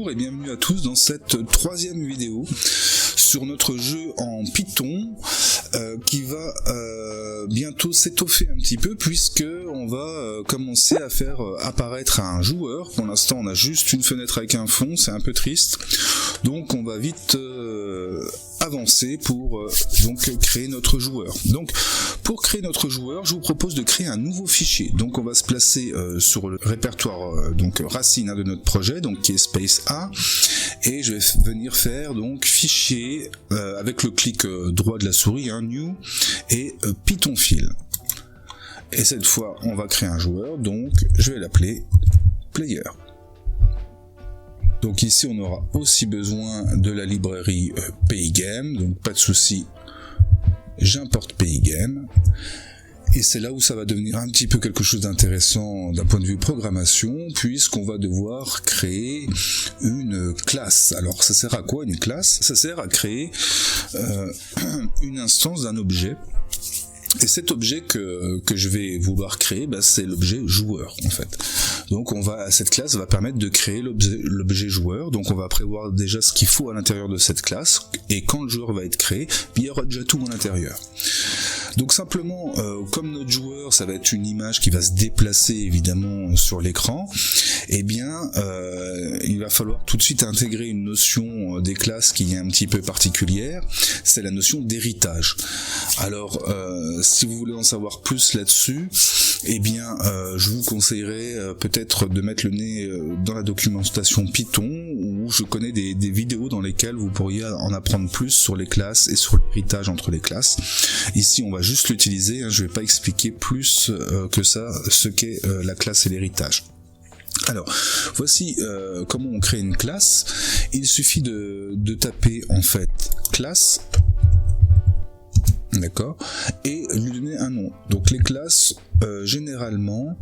Bonjour et bienvenue à tous dans cette troisième vidéo sur notre jeu en Python qui va bientôt s'étoffer un petit peu puisque on va commencer à faire apparaître un joueur. Pour l'instant on a juste une fenêtre avec un fond, c'est un peu triste, donc on va vite avancer pour donc créer notre joueur. Donc pour créer notre joueur, je vous propose de créer un nouveau fichier. Donc on va se placer sur le répertoire donc racine de notre projet, donc qui est space A, et je vais venir faire donc fichier avec le clic droit de la souris, new et Pythonfile. Et cette fois on va créer un joueur, donc je vais l'appeler player. Donc ici on aura aussi besoin de la librairie Pygame, donc pas de souci, j'importe Pygame. Et c'est là où ça va devenir un petit peu quelque chose d'intéressant d'un point de vue programmation, puisqu'on va devoir créer une classe. Alors ça sert à quoi une classe? Ça sert à créer une instance d'un objet. Et cet objet que je vais vouloir créer, c'est l'objet joueur en fait. Donc cette classe va permettre de créer l'objet joueur. Donc on va prévoir déjà ce qu'il faut à l'intérieur de cette classe, et quand le joueur va être créé, il y aura déjà tout à l'intérieur. Donc simplement, comme notre joueur, ça va être une image qui va se déplacer évidemment sur l'écran, eh bien il va falloir tout de suite intégrer une notion des classes qui est un petit peu particulière, c'est la notion d'héritage. Alors si vous voulez en savoir plus là-dessus, eh bien je vous conseillerais peut-être de mettre le nez dans la documentation Python, où je connais des vidéos dans lesquelles vous pourriez en apprendre plus sur les classes et sur l'héritage entre les classes. Ici on va juste l'utiliser, je vais pas expliquer plus que ça ce qu'est la classe et l'héritage. Alors, voici comment on crée une classe. Il suffit de taper en fait classe, d'accord, et lui donner un nom. Donc les classes, généralement,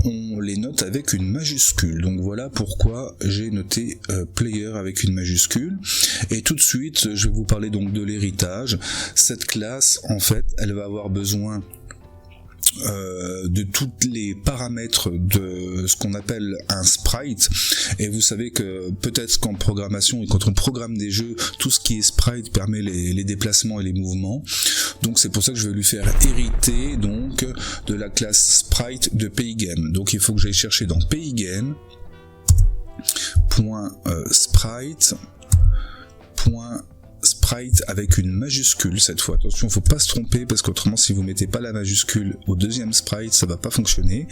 on les note avec une majuscule. Donc voilà pourquoi j'ai noté player avec une majuscule. Et tout de suite, je vais vous parler donc de l'héritage. Cette classe, en fait, elle va avoir besoin de tous les paramètres de ce qu'on appelle un sprite, et vous savez que peut-être qu'en programmation et quand on programme des jeux, tout ce qui est sprite permet les déplacements et les mouvements. Donc c'est pour ça que je vais lui faire hériter donc de la classe sprite de Pygame. Donc il faut que j'aille chercher dans Pygame .sprite sprite avec une majuscule cette fois. Attention, faut pas se tromper parce qu'autrement si vous mettez pas la majuscule au deuxième sprite, ça va pas fonctionner.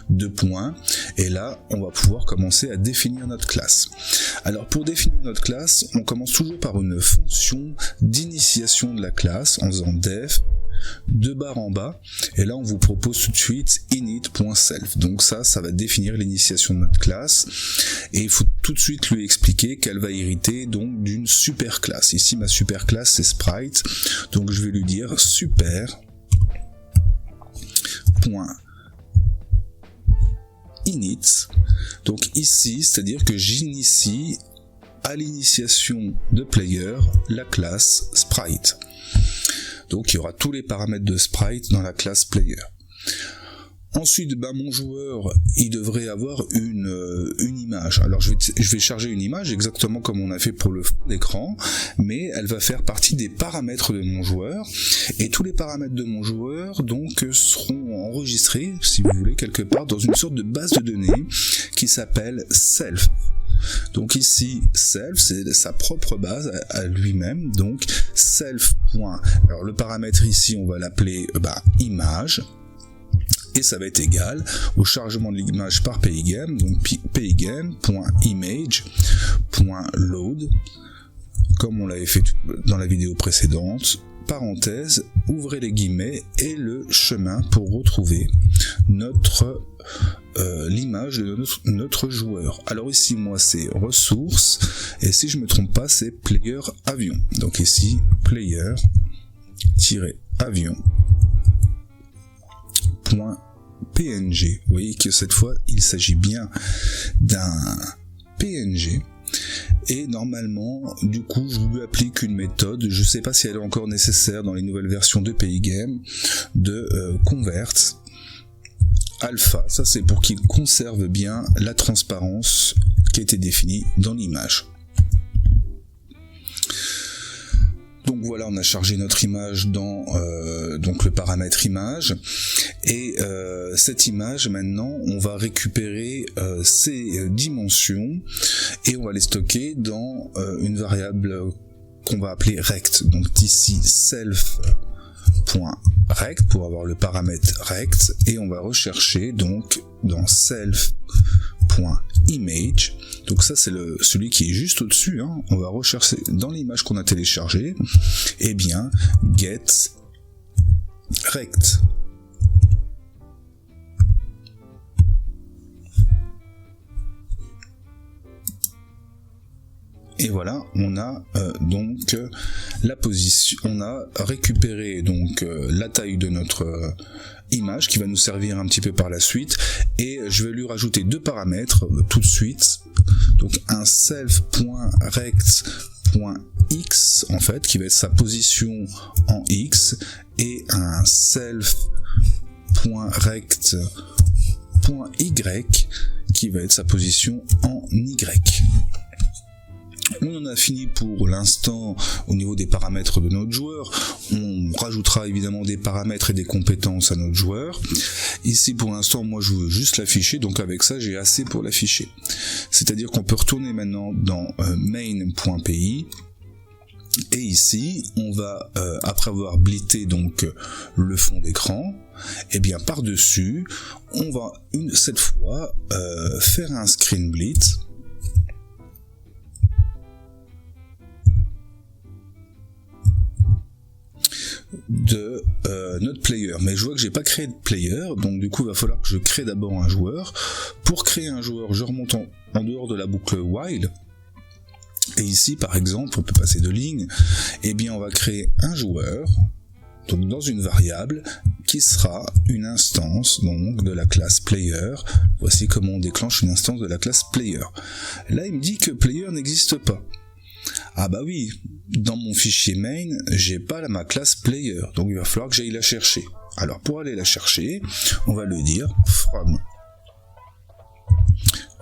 2 points. Et là, on va pouvoir commencer à définir notre classe. Alors pour définir notre classe, on commence toujours par une fonction d'initiation de la classe en faisant def 2 barres en bas, et là on vous propose tout de suite init.self. Donc ça va définir l'initiation de notre classe, et il faut tout de suite lui expliquer qu'elle va hériter donc d'une super classe. Ici ma super classe c'est sprite, donc je vais lui dire super .init. Donc ici, c'est-à-dire que j'initie à l'initiation de player la classe sprite. Donc il y aura tous les paramètres de sprite dans la classe player. Ensuite, mon joueur, il devrait avoir une image. Alors je vais charger une image exactement comme on a fait pour le fond d'écran, mais elle va faire partie des paramètres de mon joueur. Et tous les paramètres de mon joueur donc seront enregistrés, si vous voulez, quelque part dans une sorte de base de données qui s'appelle self. Donc ici, self, c'est sa propre base à lui-même, donc self. Alors le paramètre ici, on va l'appeler image, et ça va être égal au chargement de l'image par Pygame, donc pygame.image.load, comme on l'avait fait dans la vidéo précédente, parenthèse, ouvrez les guillemets, et le chemin pour retrouver l'image de notre joueur. Alors ici moi c'est ressources, et si je me trompe pas c'est player avion. Donc ici player-avion.png. Vous voyez que cette fois il s'agit bien d'un PNG. Et normalement, du coup, je lui applique une méthode, je ne sais pas si elle est encore nécessaire dans les nouvelles versions de Pygame, de convert alpha, ça c'est pour qu'il conserve bien la transparence qui a été définie dans l'image. Donc voilà, on a chargé notre image dans donc le paramètre image, et cette image maintenant on va récupérer ses dimensions et on va les stocker dans une variable qu'on va appeler rect. Donc ici self.rect pour avoir le paramètre rect, et on va rechercher donc dans self.image. Donc ça c'est celui qui est juste au-dessus, hein. On va rechercher dans l'image qu'on a téléchargée, et bien get rect. Et voilà, on a donc la position, on a récupéré donc la taille de notre image qui va nous servir un petit peu par la suite, et je vais lui rajouter deux paramètres tout de suite. Donc un self.rect.x en fait qui va être sa position en x, et un self.rect.y qui va être sa position en y. On en a fini pour l'instant au niveau des paramètres de notre joueur. On rajoutera évidemment des paramètres et des compétences à notre joueur. Ici pour l'instant moi je veux juste l'afficher, donc avec ça j'ai assez pour l'afficher. C'est-à-dire qu'on peut retourner maintenant dans main.py, et ici on va après avoir blité donc le fond d'écran, et bien par dessus on va cette fois faire un screen blit de notre player. Mais je vois que j'ai pas créé de player, donc du coup il va falloir que je crée d'abord un joueur. Pour créer un joueur, je remonte en dehors de la boucle while, et ici par exemple on peut passer de ligne, et bien on va créer un joueur donc dans une variable qui sera une instance donc de la classe player. Voici comment on déclenche une instance de la classe player. Là il me dit que player n'existe pas. Ah bah oui, dans mon fichier main, j'ai pas ma classe player, donc il va falloir que j'aille la chercher. Alors pour aller la chercher, on va le dire from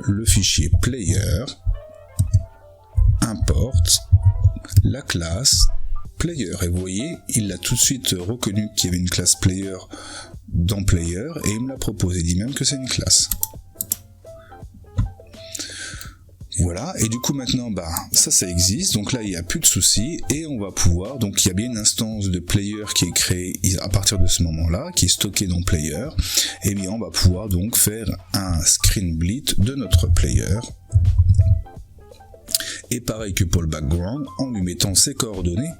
le fichier player importe la classe player. Et vous voyez, il a tout de suite reconnu qu'il y avait une classe player dans player, et il me l'a proposé, il dit même que c'est une classe. Voilà, et du coup maintenant ça existe, donc là il n'y a plus de soucis, et on va pouvoir, donc il y a bien une instance de player qui est créée à partir de ce moment là, qui est stockée dans player, et bien on va pouvoir donc faire un screen blit de notre player, et pareil que pour le background, en lui mettant ses coordonnées.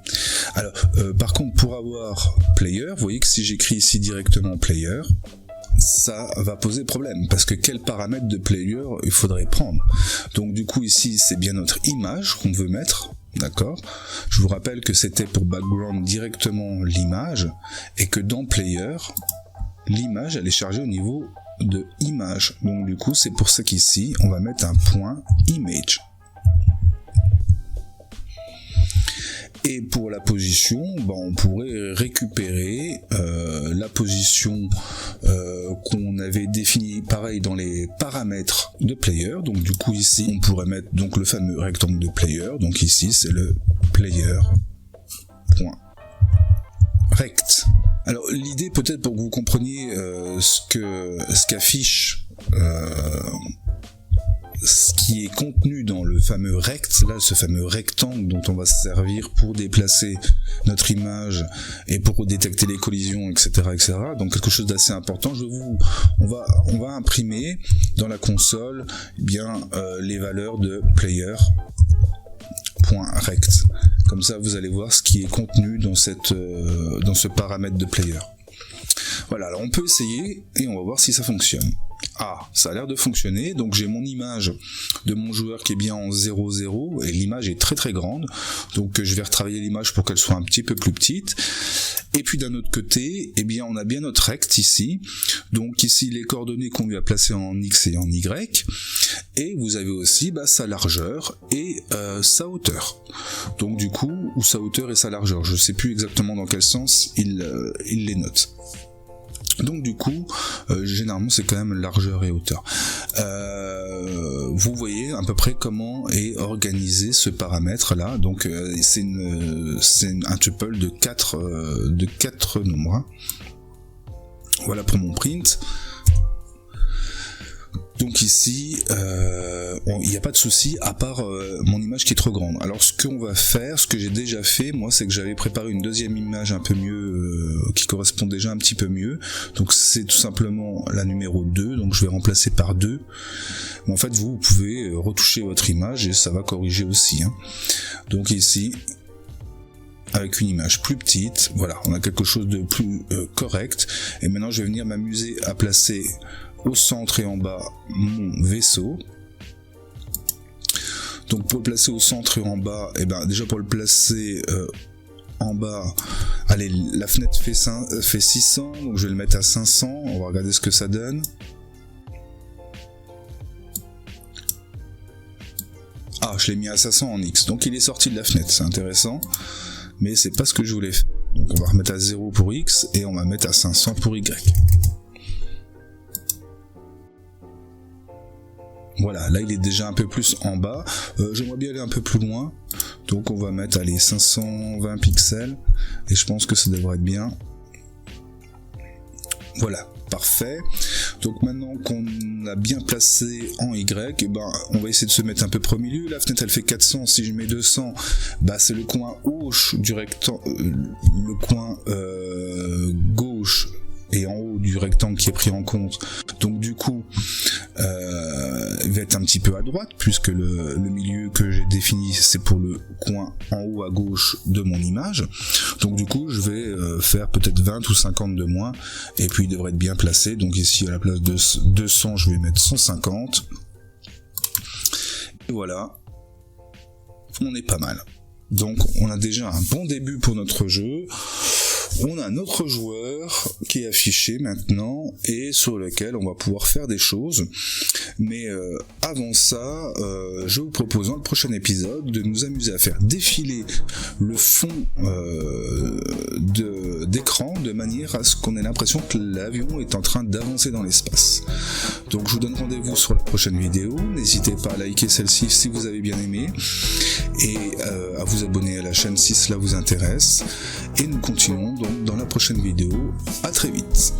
Alors par contre pour avoir player, vous voyez que si j'écris ici directement player, ça va poser problème, parce que quel paramètre de player il faudrait prendre. Donc du coup ici c'est bien notre image qu'on veut mettre, d'accord. Je vous rappelle que c'était pour background directement l'image, et que dans player l'image elle est chargée au niveau de image. Donc du coup c'est pour ça qu'ici on va mettre un point image. Et pour la position, on pourrait récupérer la position qu'on avait définie pareil dans les paramètres de player. Donc du coup ici on pourrait mettre donc le fameux rectangle de player. Donc ici c'est le player.rect. Alors l'idée peut-être pour que vous compreniez ce qu'affiche ce qui est contenu dans le fameux rect, là, ce fameux rectangle dont on va se servir pour déplacer notre image et pour détecter les collisions, etc., etc. Donc quelque chose d'assez important. On va imprimer dans la console les valeurs de player.rect. Comme ça, vous allez voir ce qui est contenu dans ce paramètre de player. Voilà, alors on peut essayer et on va voir si ça fonctionne. Ah, ça a l'air de fonctionner, donc j'ai mon image de mon joueur qui est bien en 0,0 et l'image est très très grande, donc je vais retravailler l'image pour qu'elle soit un petit peu plus petite. Et puis d'un autre côté, on a bien notre rect ici, donc ici les coordonnées qu'on lui a placées en X et en Y, et vous avez aussi sa largeur et sa hauteur. Donc du coup, ou sa hauteur et sa largeur, je sais plus exactement dans quel sens il les note. Donc du coup, généralement c'est quand même largeur et hauteur. Vous voyez à peu près comment est organisé ce paramètre là. Donc c'est un tuple de 4 nombres. Hein. Voilà pour mon print. Donc ici, il n'y a pas de souci à part mon image qui est trop grande. Alors ce qu'on va faire, ce que j'ai déjà fait, moi, c'est que j'avais préparé une deuxième image un peu mieux, qui correspond déjà un petit peu mieux. Donc c'est tout simplement la numéro 2, donc je vais remplacer par 2. Mais en fait, vous pouvez retoucher votre image et ça va corriger aussi. Hein. Donc ici, avec une image plus petite, voilà, on a quelque chose de plus correct. Et maintenant, je vais venir m'amuser à placer au centre et en bas mon vaisseau. Donc pour le placer au centre et en bas, et ben déjà pour le placer en bas, allez, la fenêtre fait 600, donc je vais le mettre à 500, on va regarder ce que ça donne. Ah, je l'ai mis à 500 en X, donc il est sorti de la fenêtre, c'est intéressant, mais c'est pas ce que je voulais faire. Donc on va remettre à 0 pour X et on va mettre à 500 pour Y. Voilà, là il est déjà un peu plus en bas, j'aimerais bien aller un peu plus loin, donc on va mettre allez, 520 pixels, et je pense que ça devrait être bien. Voilà, parfait. Donc maintenant qu'on a bien placé en Y, eh ben, on va essayer de se mettre un peu pro milieu. La fenêtre elle fait 400, si je mets 200, bah, c'est le coin gauche du rectangle, le coin gauche et en haut du rectangle qui est pris en compte. Donc du coup, il va être un petit peu à droite, puisque le milieu que j'ai défini, c'est pour le coin en haut à gauche de mon image. Donc du coup, je vais faire peut-être 20 ou 50 de moins, et puis il devrait être bien placé. Donc ici, à la place de 200, je vais mettre 150. Et voilà, on est pas mal. Donc on a déjà un bon début pour notre jeu. On a notre joueur qui est affiché maintenant et sur lequel on va pouvoir faire des choses. Mais avant ça, je vous propose dans le prochain épisode de nous amuser à faire défiler le fond d'écran de manière à ce qu'on ait l'impression que l'avion est en train d'avancer dans l'espace. Donc je vous donne rendez-vous sur la prochaine vidéo. N'hésitez pas à liker celle-ci si vous avez bien aimé et à vous abonner à la chaîne si cela vous intéresse. Et nous continuons donc dans la prochaine vidéo. À très vite.